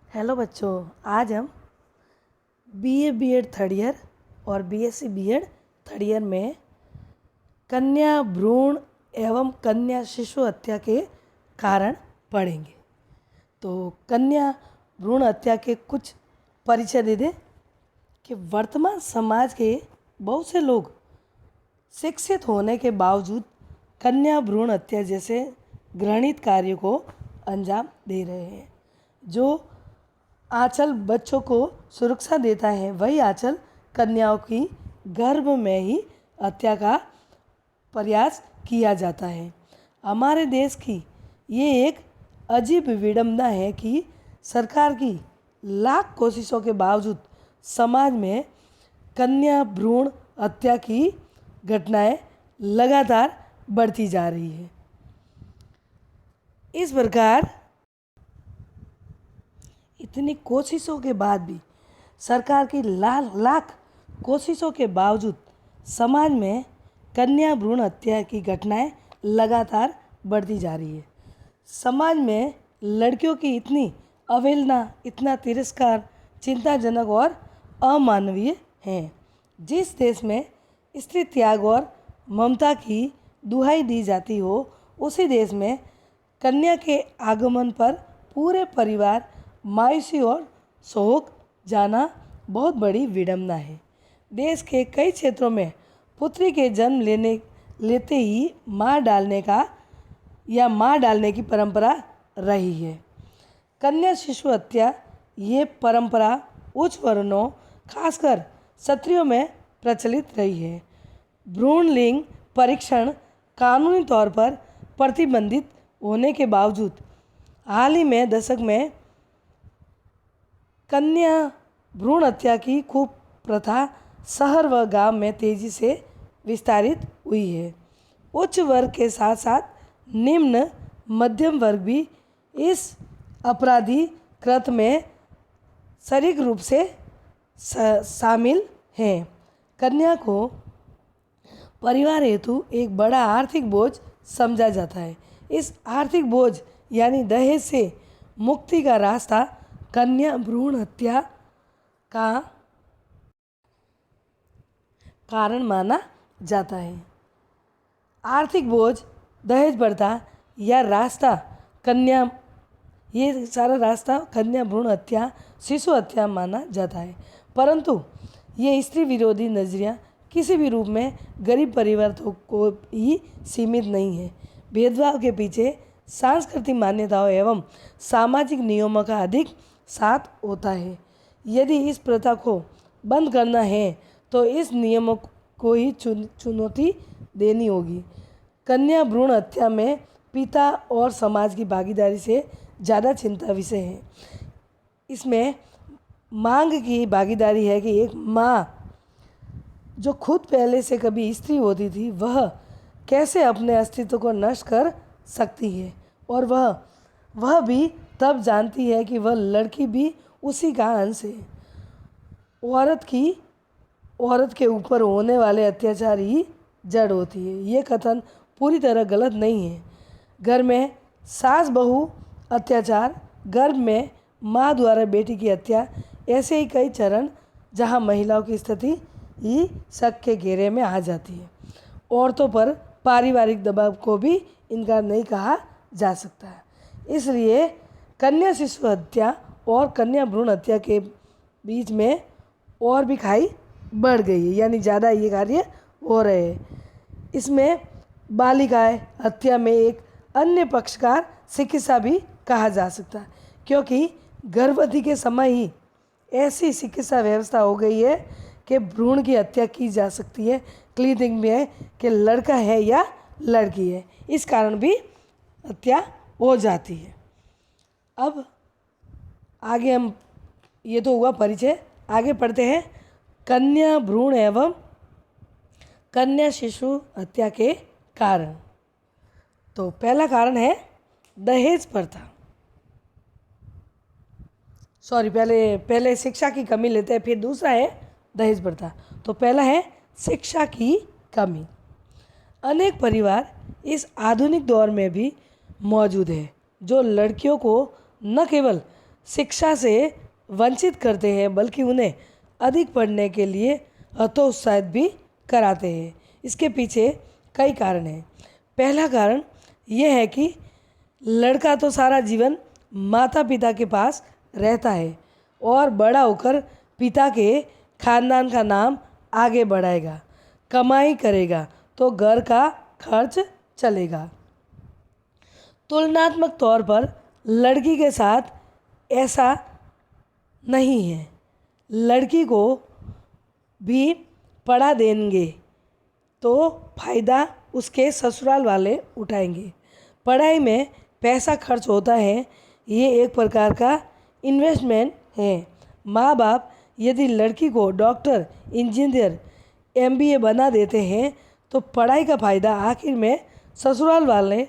Hello बच्चों, आज हम बीए बीएड थर्ड ईयर और बीएससी बीएड थर्ड ईयर में कन्या भ्रूण एवं कन्या शिशु हत्या के कारण पढ़ेंगे। तो कन्या भ्रूण हत्या के कुछ परिचय दे दें कि वर्तमान समाज के बहुत से लोग शिक्षित होने के बावजूद कन्या भ्रूण हत्या जैसे घृणित कार्य को अंजाम दे रहे हैं। जो आंचल बच्चों को सुरक्षा देता है, वही आंचल कन्याओं की गर्भ में ही हत्या का प्रयास किया जाता है। हमारे देश की ये एक अजीब विडंबना है कि सरकार की लाख कोशिशों के बावजूद समाज में कन्या भ्रूण हत्या की घटनाएं लगातार बढ़ती जा रही है। इस प्रकार इतनी कोशिशों के बाद भी, सरकार की लाख कोशिशों के बावजूद समाज में कन्या भ्रूण हत्या की घटनाएं लगातार बढ़ती जा रही है। समाज में लड़कियों की इतनी अवहेलना, इतना तिरस्कार चिंताजनक और अमानवीय है। जिस देश में स्त्री त्याग और ममता की दुहाई दी जाती हो, उसी देश में कन्या के आगमन पर पूरे परिवार मायूसी और शोक जाना बहुत बड़ी विडंबना है। देश के कई क्षेत्रों में पुत्री के जन्म लेते ही मार डालने की परंपरा रही है। कन्या शिशु हत्या ये परंपरा उच्च वर्णों, खासकर क्षत्रियों में प्रचलित रही है। भ्रूण लिंग परीक्षण कानूनी तौर पर प्रतिबंधित होने के बावजूद हाल ही में दशक में कन्या भ्रूण हत्या की कुप्रथा शहर व गांव में तेजी से विस्तारित हुई है। उच्च वर्ग के साथ साथ निम्न मध्यम वर्ग भी इस अपराधी कृत्य में शारीरिक रूप से शामिल हैं। कन्या को परिवार हेतु एक बड़ा आर्थिक बोझ समझा जाता है। इस आर्थिक बोझ यानी दहेज से मुक्ति का रास्ता कन्या भ्रूण हत्या का कारण माना जाता है। आर्थिक बोझ, दहेज प्रथा या रास्ता ये सारा रास्ता कन्या भ्रूण हत्या, शिशु हत्या माना जाता है। परंतु ये स्त्री विरोधी नजरिया किसी भी रूप में गरीब परिवारों को ही सीमित नहीं है। भेदभाव के पीछे सांस्कृतिक मान्यताओं एवं सामाजिक नियमों का अधिक साथ होता है। यदि इस प्रथा को बंद करना है तो इस नियमों को ही चुनौती देनी होगी। कन्या भ्रूण हत्या में पिता और समाज की भागीदारी से ज़्यादा चिंता विषय है। इसमें मांग की भागीदारी है कि एक माँ जो खुद पहले से कभी स्त्री होती थी, वह कैसे अपने अस्तित्व को नष्ट कर सकती है, और वह भी तब जानती है कि वह लड़की भी उसी का अंश है। औरत के ऊपर होने वाले अत्याचार ही जड़ होती है। ये कथन पूरी तरह गलत नहीं है। घर में सास बहू अत्याचार, गर्भ में माँ द्वारा बेटी की हत्या, ऐसे ही कई चरण जहाँ महिलाओं की स्थिति ही शक के घेरे में आ जाती है। औरतों पर पारिवारिक दबाव को भी इनकार नहीं कहा जा सकता है। इसलिए कन्या शिशु हत्या और कन्या भ्रूण हत्या के बीच में और भी खाई बढ़ गई है, यानी ज़्यादा ये कार्य हो रहे हैं। इसमें बालिकाएं हत्या में एक अन्य पक्षकार चिकित्सा भी कहा जा सकता है, क्योंकि गर्भवती के समय ही ऐसी चिकित्सा व्यवस्था हो गई है कि भ्रूण की हत्या की जा सकती है। क्लिनिक में कि लड़का है या लड़की है, इस कारण भी हत्या हो जाती है। अब आगे हम, ये तो हुआ परिचय, आगे पढ़ते हैं कन्या भ्रूण एवं कन्या शिशु हत्या के कारण। तो पहला कारण है दहेज प्रथा। पहले शिक्षा की कमी लेते हैं, फिर दूसरा है दहेज प्रथा। तो पहला है शिक्षा की कमी। अनेक परिवार इस आधुनिक दौर में भी मौजूद है जो लड़कियों को न केवल शिक्षा से वंचित करते हैं, बल्कि उन्हें अधिक पढ़ने के लिए हतोत्साहित भी कराते हैं। इसके पीछे कई कारण हैं। पहला कारण यह है कि लड़का तो सारा जीवन माता पिता के पास रहता है और बड़ा होकर पिता के खानदान का नाम आगे बढ़ाएगा, कमाई करेगा तो घर का खर्च चलेगा। तुलनात्मक तौर पर लड़की के साथ ऐसा नहीं है। लड़की को भी पढ़ा देंगे तो फ़ायदा उसके ससुराल वाले उठाएंगे। पढ़ाई में पैसा खर्च होता है, ये एक प्रकार का इन्वेस्टमेंट है। माँ बाप यदि लड़की को डॉक्टर, इंजीनियर, एमबीए बना देते हैं तो पढ़ाई का फ़ायदा आखिर में ससुराल वाले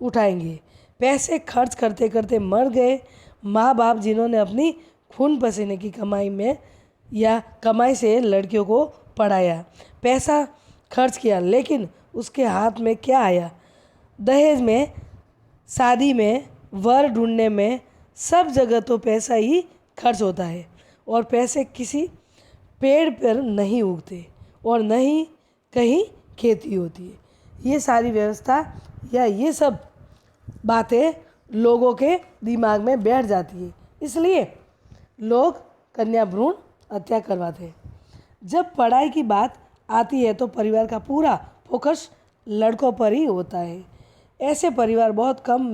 उठाएंगे। पैसे खर्च करते करते मर गए माँ बाप जिन्होंने अपनी खून पसीने की कमाई में या कमाई से लड़कियों को पढ़ाया, पैसा खर्च किया, लेकिन उसके हाथ में क्या आया? दहेज में, शादी में, वर ढूंढने में, सब जगह तो पैसा ही खर्च होता है और पैसे किसी पेड़ पर नहीं उगते और न ही कहीं खेती होती है। ये सारी व्यवस्था या ये सब बातें लोगों के दिमाग में बैठ जाती है, इसलिए लोग कन्या भ्रूण हत्या करवाते हैं। जब पढ़ाई की बात आती है तो परिवार का पूरा फोकस लड़कों पर ही होता है। ऐसे परिवार बहुत कम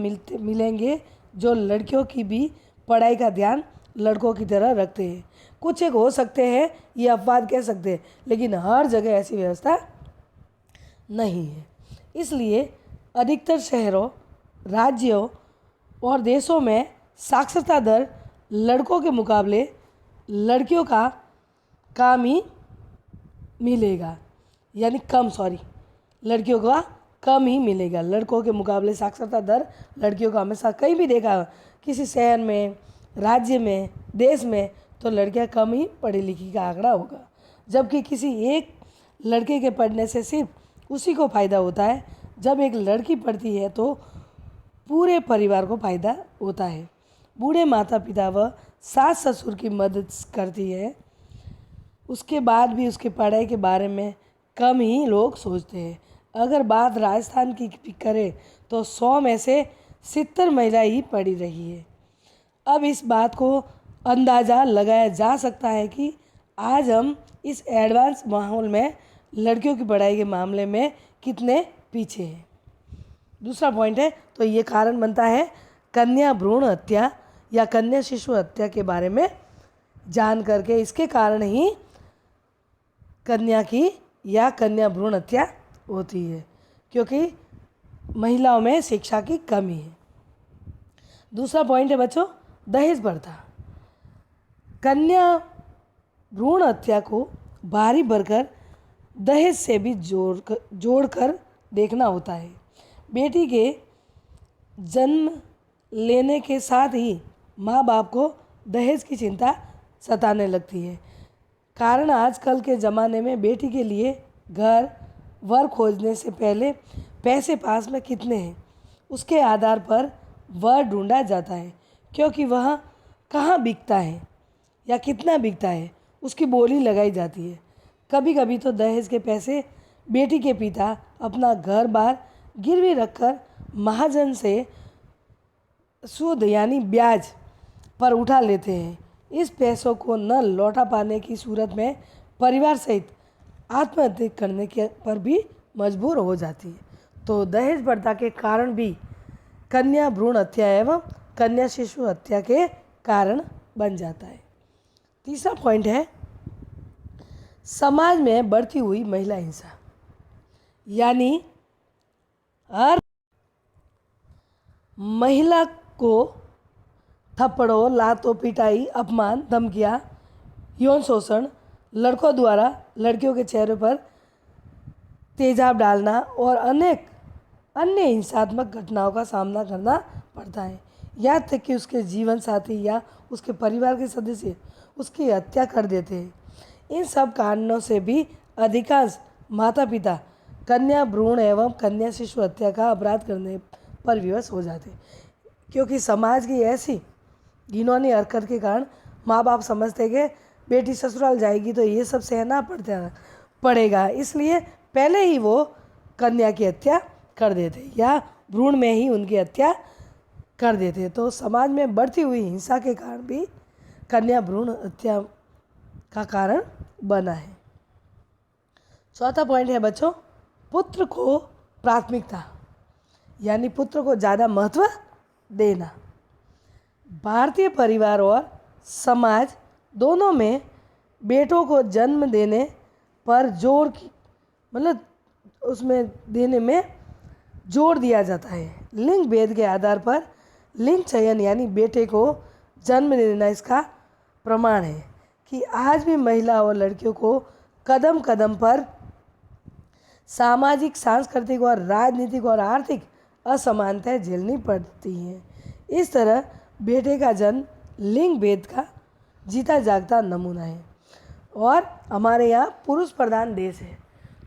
मिलेंगे जो लड़कियों की भी पढ़ाई का ध्यान लड़कों की तरह रखते हैं। कुछ एक हो सकते हैं, ये अपवाद कह सकते हैं, लेकिन हर जगह ऐसी व्यवस्था नहीं है। इसलिए अधिकतर शहरों, राज्यों और देशों में साक्षरता दर लड़कों के मुकाबले लड़कियों का कम ही मिलेगा, यानी लड़कियों का कम ही मिलेगा। लड़कों के मुकाबले साक्षरता दर लड़कियों का हमेशा कहीं भी देखा, किसी शहर में, राज्य में, देश में, तो लड़कियां कम ही पढ़ी लिखी का आंकड़ा होगा। जबकि किसी एक लड़के के पढ़ने से सिर्फ उसी को फ़ायदा होता है। जब एक लड़की पढ़ती है तो पूरे परिवार को फ़ायदा होता है। बूढ़े माता पिता व सास ससुर की मदद करती है, उसके बाद भी उसके पढ़ाई के बारे में कम ही लोग सोचते हैं। अगर बात राजस्थान की करें तो 100 में से 70 महिला ही पढ़ी रही है। अब इस बात को अंदाज़ा लगाया जा सकता है कि आज हम इस एडवांस माहौल में लड़कियों की पढ़ाई के मामले में कितने पीछे हैं। दूसरा पॉइंट है, तो ये कारण बनता है कन्या भ्रूण हत्या या कन्या शिशु हत्या के बारे में जान करके। इसके कारण ही कन्या की या कन्या भ्रूण हत्या होती है, क्योंकि महिलाओं में शिक्षा की कमी है। दूसरा पॉइंट है बच्चों, दहेज प्रथा। कन्या भ्रूण हत्या को भारी भरकर दहेज से भी जोड़कर देखना होता है। बेटी के जन्म लेने के साथ ही माँ बाप को दहेज की चिंता सताने लगती है। कारण आजकल के ज़माने में बेटी के लिए घर वर खोजने से पहले पैसे पास में कितने हैं उसके आधार पर वर ढूंढा जाता है, क्योंकि वह कहाँ बिकता है या कितना बिकता है उसकी बोली लगाई जाती है। कभी कभी तो दहेज के पैसे बेटी के पिता अपना घर बार गिरवी रखकर महाजन से सूद यानी ब्याज पर उठा लेते हैं। इस पैसों को न लौटा पाने की सूरत में परिवार सहित आत्महत्या करने के पर भी मजबूर हो जाती है। तो दहेज प्रथा के कारण भी कन्या भ्रूण हत्या एवं कन्या शिशु हत्या के कारण बन जाता है। तीसरा पॉइंट है समाज में बढ़ती हुई महिला हिंसा, यानी हर महिला को थप्पड़ों, लातों, पिटाई, अपमान, धमकियाँ, यौन शोषण, लड़कों द्वारा लड़कियों के चेहरे पर तेजाब डालना और अनेक अन्य हिंसात्मक घटनाओं का सामना करना पड़ता है। यहाँ तक कि उसके जीवन साथी या उसके परिवार के सदस्य उसकी हत्या कर देते हैं। इन सब कारणों से भी अधिकांश माता पिता कन्या भ्रूण एवं कन्या शिशु हत्या का अपराध करने पर विवश हो जाते हैं, क्योंकि समाज की ऐसी घिनौनी हरकत के कारण माँ बाप समझते कि बेटी ससुराल जाएगी तो ये सब सहना पड़ेगा, इसलिए पहले ही वो कन्या की हत्या कर देते या भ्रूण में ही उनकी हत्या कर देते। तो समाज में बढ़ती हुई हिंसा के कारण भी कन्या भ्रूण हत्या का कारण बना है। चौथा पॉइंट है बच्चों, पुत्र को प्राथमिकता, यानी पुत्र को ज़्यादा महत्व देना। भारतीय परिवार और समाज दोनों में बेटों को जन्म देने पर जोर की मतलब उसमें देने में जोर दिया जाता है। लिंग भेद के आधार पर लिंग चयन यानी बेटे को जन्म देना इसका प्रमाण है कि आज भी महिला और लड़कियों को कदम कदम पर सामाजिक, सांस्कृतिक और राजनीतिक और आर्थिक असमानताएं झेलनी पड़ती हैं। इस तरह बेटे का जन्म लिंग भेद का जीता जागता नमूना है। और हमारे यहाँ पुरुष प्रधान देश है,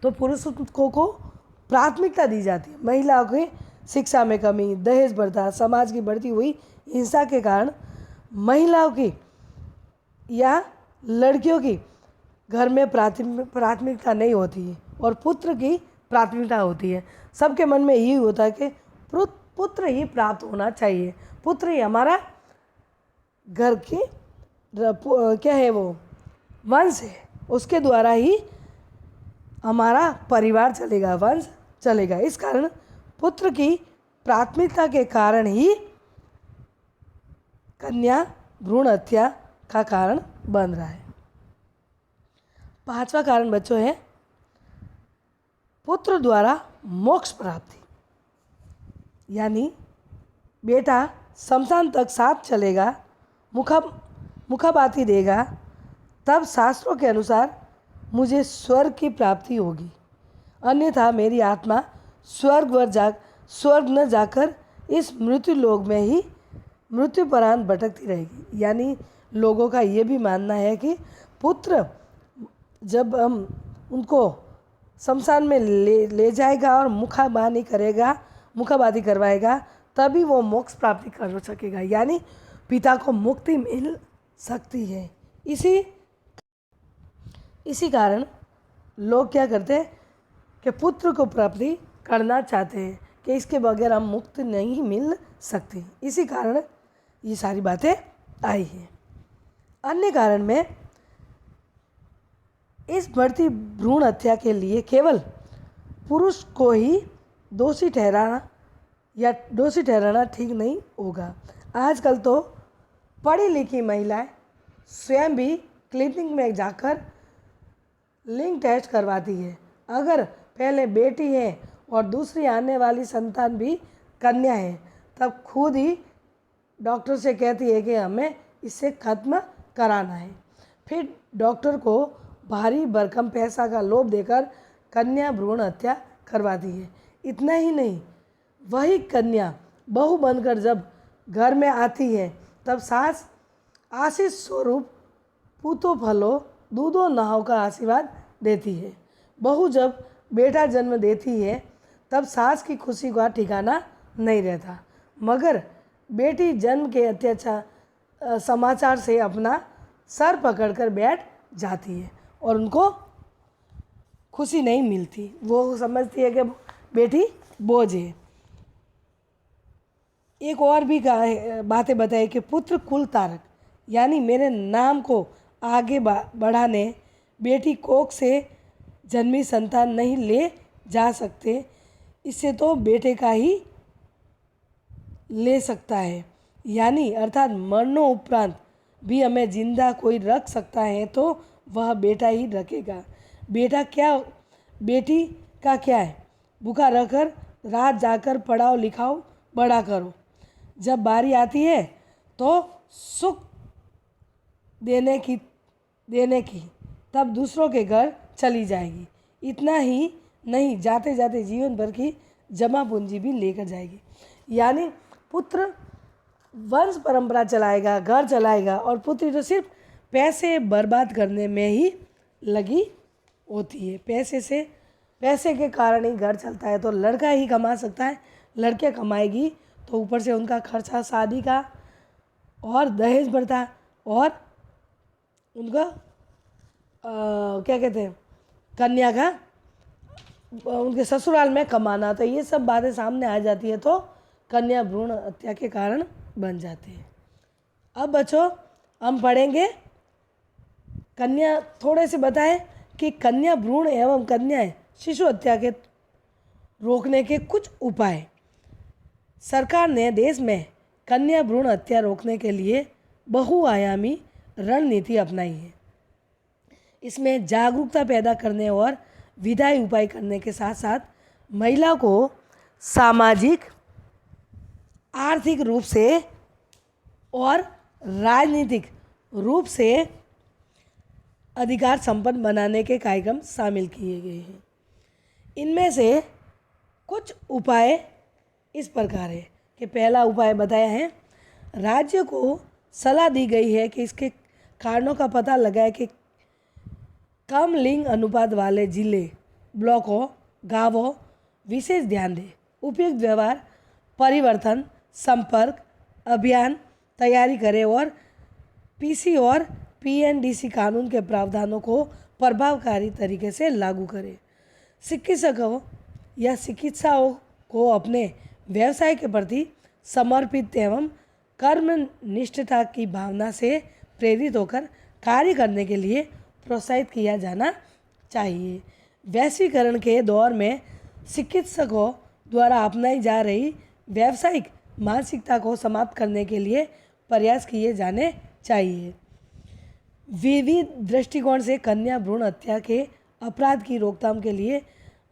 तो पुरुषों को प्राथमिकता दी जाती है। महिलाओं की शिक्षा में कमी, दहेज प्रथा, समाज की बढ़ती हुई हिंसा के कारण महिलाओं की या लड़कियों की घर में प्राथमिकता नहीं होती है और पुत्र की प्राथमिकता होती है। सबके मन में यही होता है कि पुत्र ही प्राप्त होना चाहिए, पुत्र ही हमारा घर के क्या है वो वंश है, उसके द्वारा ही हमारा परिवार चलेगा, वंश चलेगा। इस कारण पुत्र की प्राथमिकता के कारण ही कन्या भ्रूण हत्या का कारण बन रहा है। पांचवा कारण बच्चों है पुत्र द्वारा मोक्ष प्राप्ति, यानी बेटा शमशान तक साथ चलेगा, मुखाबाती देगा, तब शास्त्रों के अनुसार मुझे स्वर्ग की प्राप्ति होगी, अन्यथा मेरी आत्मा स्वर्ग न जाकर इस मृत्यु लोक में ही मृत्युपरांत भटकती रहेगी। यानी लोगों का ये भी मानना है कि पुत्र जब हम उनको शमशान में ले जाएगा और मुखाबादी करवाएगा तभी वो मोक्ष प्राप्ति कर सकेगा, यानी पिता को मुक्ति मिल सकती है। इसी कारण लोग क्या करते हैं कि पुत्र को प्राप्ति करना चाहते हैं कि इसके बगैर हम मुक्त नहीं मिल सकते। इसी कारण ये सारी बातें आई हैं। अन्य कारण में इस बढ़ती भ्रूण हत्या के लिए केवल पुरुष को ही दोषी ठहराना ठीक नहीं होगा। आजकल तो पढ़ी लिखी महिलाएं स्वयं भी क्लिनिक में जाकर लिंग टेस्ट करवाती है। अगर पहले बेटी है और दूसरी आने वाली संतान भी कन्या है तब खुद ही डॉक्टर से कहती है कि हमें इसे ख़त्म कराना है। फिर डॉक्टर को भारी भरकम पैसा का लोभ देकर कन्या भ्रूण हत्या करवाती है। इतना ही नहीं, वही कन्या बहू बनकर जब घर में आती है तब सास आशीष स्वरूप पूतो फलो दूधो नहाओ का आशीर्वाद देती है। बहू जब बेटा जन्म देती है तब सास की खुशी का ठिकाना नहीं रहता, मगर बेटी जन्म के अत्याचार समाचार से अपना सर पकड़कर बैठ जाती है और उनको खुशी नहीं मिलती। वो समझती है कि बेटी बोझ है। एक और भी बातें बताई कि पुत्र कुल तारक, यानी मेरे नाम को आगे बढ़ाने बेटी कोख से जन्मी संतान नहीं ले जा सकते, इससे तो बेटे का ही ले सकता है। यानी अर्थात मरने उपरांत भी हमें जिंदा कोई रख सकता है तो वह बेटा ही रखेगा। बेटी का क्या है, भूखा रखकर रात जाकर पढ़ाओ लिखाओ बड़ा करो, जब बारी आती है तो सुख देने की तब दूसरों के घर चली जाएगी। इतना ही नहीं, जाते जाते जीवन भर की जमा पूंजी भी लेकर जाएगी। यानी पुत्र वंश परंपरा चलाएगा, घर चलाएगा, और पुत्री तो सिर्फ पैसे बर्बाद करने में ही लगी होती है। पैसे के कारण ही घर चलता है। तो लड़का ही कमा सकता है, लड़के कमाएगी तो ऊपर से उनका खर्चा, शादी का और दहेज प्रथा और उनका क्या कहते हैं, कन्या का उनके ससुराल में कमाना, तो ये सब बातें सामने आ जाती है तो कन्या भ्रूण हत्या के कारण बन जाते हैं। अब बच्चों हम पढ़ेंगे कन्या, थोड़े से बताएं कि कन्या भ्रूण एवं कन्या शिशु हत्या के रोकने के कुछ उपाय। सरकार ने देश में कन्या भ्रूण हत्या रोकने के लिए बहुआयामी रणनीति अपनाई है। इसमें जागरूकता पैदा करने और विधायी उपाय करने के साथ साथ महिला को सामाजिक, आर्थिक रूप से और राजनीतिक रूप से अधिकार संपन्न बनाने के कार्यक्रम शामिल किए गए हैं। इनमें से कुछ उपाय इस प्रकार है कि पहला उपाय बताया है, राज्य को सलाह दी गई है कि इसके कारणों का पता लगाए कि कम लिंग अनुपात वाले जिले, ब्लॉकों, गांवों विशेष ध्यान दें। उपयुक्त व्यवहार परिवर्तन संपर्क अभियान तैयारी करें और पीसी और पीएनडीसी कानून के प्रावधानों को प्रभावकारी तरीके से लागू करें। चिकित्सकों या चिकित्साओं को अपने व्यवसाय के प्रति समर्पित एवं कर्मनिष्ठता की भावना से प्रेरित होकर कार्य करने के लिए प्रोत्साहित किया जाना चाहिए। वैश्वीकरण के दौर में चिकित्सकों द्वारा अपनाई जा रही व्यावसायिक मानसिकता को समाप्त करने के लिए प्रयास किए जाने चाहिए। विविध दृष्टिकोण से कन्या भ्रूण हत्या के अपराध की रोकथाम के लिए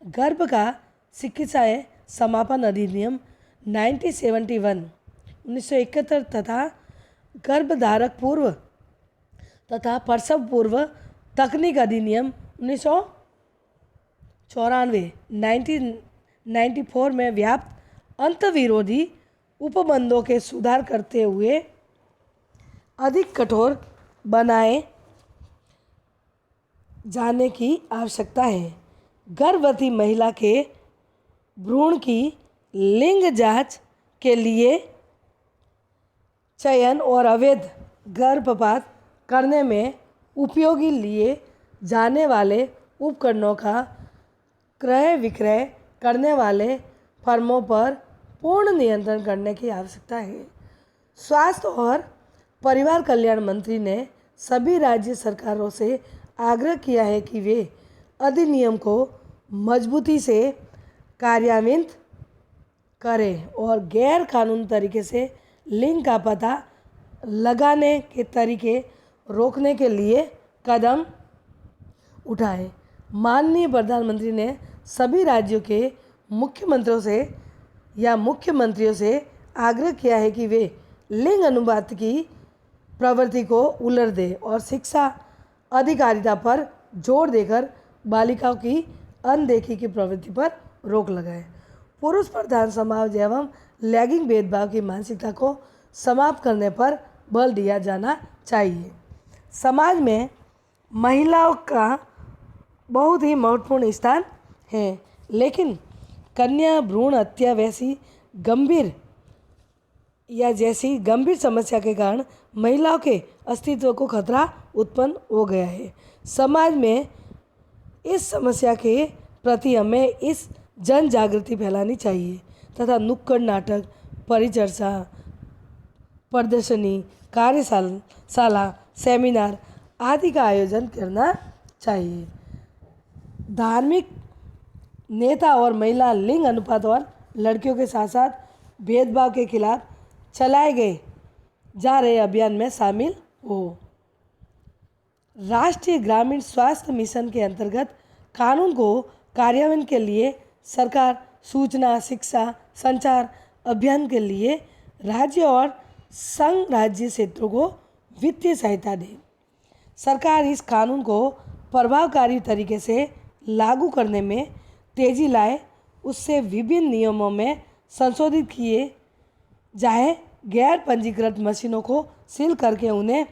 गर्भ का चिकित्सा समापन अधिनियम 1971 तथा गर्भधारक पूर्व तथा प्रसव पूर्व तकनीक अधिनियम 1994 में व्याप्त अंतविरोधी उपबंधों के सुधार करते हुए अधिक कठोर बनाए जाने की आवश्यकता है। गर्भवती महिला के भ्रूण की लिंग जांच के लिए चयन और अवैध गर्भपात करने में उपयोगी लिए जाने वाले उपकरणों का क्रय विक्रय करने वाले फर्मों पर पूर्ण नियंत्रण करने की आवश्यकता है। स्वास्थ्य और परिवार कल्याण मंत्री ने सभी राज्य सरकारों से आग्रह किया है कि वे अधिनियम को मजबूती से कार्यान्वित करें और गैर कानूनी तरीके से लिंग का पता लगाने के तरीके रोकने के लिए कदम उठाएं। माननीय प्रधानमंत्री ने सभी राज्यों के मुख्यमंत्रियों से आग्रह किया है कि वे लिंग अनुपात की प्रवृत्ति को उलट दें और शिक्षा अधिकारिता पर जोर देकर बालिकाओं की अनदेखी की प्रवृत्ति पर रोक लगाएं। पुरुष प्रधान समाज एवं लैंगिक भेदभाव की मानसिकता को समाप्त करने पर बल दिया जाना चाहिए। समाज में महिलाओं का बहुत ही महत्वपूर्ण स्थान है, लेकिन कन्या भ्रूण हत्या जैसी गंभीर समस्या के कारण महिलाओं के अस्तित्व को खतरा उत्पन्न हो गया है। समाज में इस समस्या के प्रति हमें इस जन जागृति फैलानी चाहिए तथा नुक्कड़ नाटक, परिचर्चा, प्रदर्शनी, कार्यशाला, सेमिनार आदि का आयोजन करना चाहिए। धार्मिक नेता और महिला लिंग अनुपात और लड़कियों के साथ साथ भेदभाव के खिलाफ चलाए गए जा रहे अभियान में शामिल हो। राष्ट्रीय ग्रामीण स्वास्थ्य मिशन के अंतर्गत कानून को कार्यान्वयन के लिए सरकार सूचना, शिक्षा, संचार अभियान के लिए राज्य और संघ राज्य क्षेत्रों को वित्तीय सहायता दे। सरकार इस कानून को प्रभावकारी तरीके से लागू करने में तेजी लाए, उससे विभिन्न नियमों में संशोधित किए जाए, गैर पंजीकृत मशीनों को सील करके उन्हें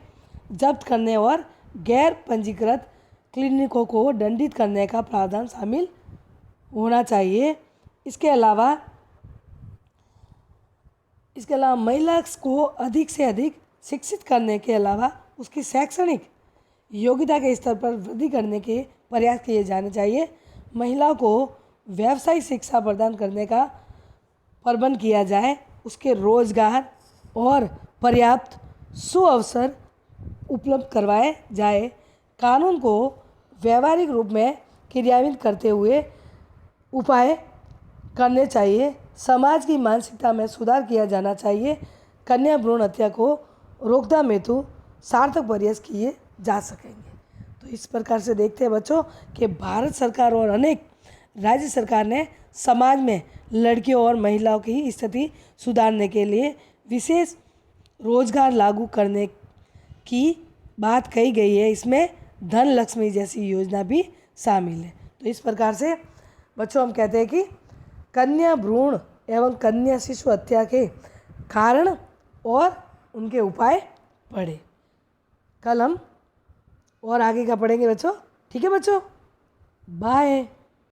जब्त करने और गैर पंजीकृत क्लिनिकों को दंडित करने का प्रावधान शामिल होना चाहिए। इसके अलावा महिला को अधिक से अधिक शिक्षित करने के अलावा उसकी शैक्षणिक योग्यता के स्तर पर वृद्धि करने के प्रयास किए जाने चाहिए। महिलाओं को व्यावसायिक शिक्षा प्रदान करने का प्रबंध किया जाए, उसके रोजगार और पर्याप्त सुअवसर उपलब्ध करवाए जाए। कानून को व्यावहारिक रूप में क्रियान्वित करते हुए उपाय करने चाहिए। समाज की मानसिकता में सुधार किया जाना चाहिए। कन्या भ्रूण हत्या को रोकथाम हेतु सार्थक प्रयास किए जा सकेंगे। तो इस प्रकार से देखते हैं बच्चों कि भारत सरकार और अनेक राज्य सरकार ने समाज में लड़कियों और महिलाओं की स्थिति सुधारने के लिए विशेष रोजगार लागू करने की बात कही गई है। इसमें धन लक्ष्मी जैसी योजना भी शामिल है। तो इस प्रकार से बच्चों हम कहते हैं कि कन्या भ्रूण एवं कन्या शिशु हत्या के कारण और उनके उपाय पढ़े। कल हम और आगे का पढ़ेंगे बच्चों। ठीक है बच्चों, बाय।